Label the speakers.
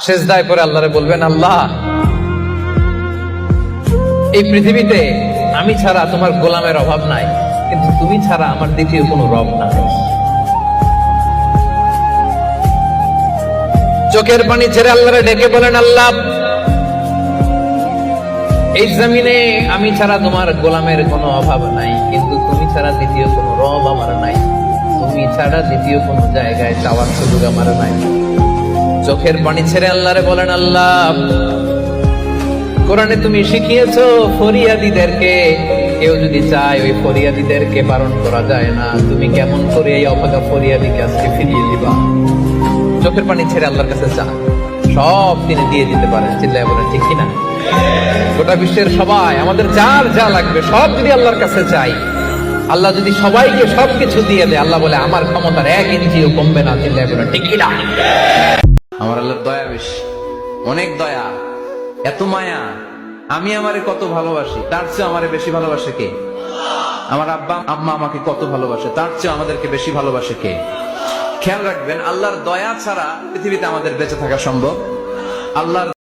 Speaker 1: সিজদায় পড়ে আল্লাহরে বলবেন, আল্লাহ এই পৃথিবীতে আমি ছাড়া তোমার গোলামের অভাব নাই, কিন্তু তুমি ছাড়া আমার দ্বিতীয় কোনো রব নাই। চোখের পানি ছেড়ে আল্লাহরে ডেকে বলেন, আল্লাহ এই জমিনে আমি ছাড়া তোমার গোলামের কোনো অভাব নাই, কিন্তু তুমি ছাড়া দ্বিতীয় কোনো রব আমার নাই, তুমি ছাড়া দ্বিতীয় কোনো জায়গায় চাওয়ার সুযোগ আমার নাই। চোখের পানি ছেড়ে আল্লাহরে বলেন, আল্লাহ কোরআনে তুমি শিখিয়েছো ফরিয়াদীদেরকে কেউ যদি চায় ওই ফরিয়াদীদেরকে বারণ করা যায় না, তুমি কেমন করে এই অভাগা ফরিয়াদীকে আজকে ফিরিয়ে দিবা। চোখের পানি ছেড়ে আল্লাহর কাছে চা, সব তিনি দিয়ে দিতে পারেন। চিল্লায় বলেন ঠিক কিনা? গোটা বিশ্বের সবাই আমাদের যার যা লাগবে সব যদি আল্লাহর কাছে চাই, আল্লাহ যদি সবাইকে সবকিছু দিয়ে দেয়, আল্লাহ বলে আমার ক্ষমতার 1 ইঞ্চিও কমবে না। চিল্লায় বলেন ঠিক কিনা? আমার আল্লাহর দয়া বেশি, অনেক দয়া, এত মায়া। আমি আমারে কত ভালোবাসি, তার চেয়ে আমারে বেশি ভালোবাসে কে? আমার আব্বা আম্মা আমাকে কত ভালোবাসে, তার চেয়ে আমাদেরকে বেশি ভালোবাসে কে? খেয়াল রাখবেন, আল্লাহর দয়া ছাড়া পৃথিবীতে আমাদের বেঁচে থাকা সম্ভব। আল্লাহর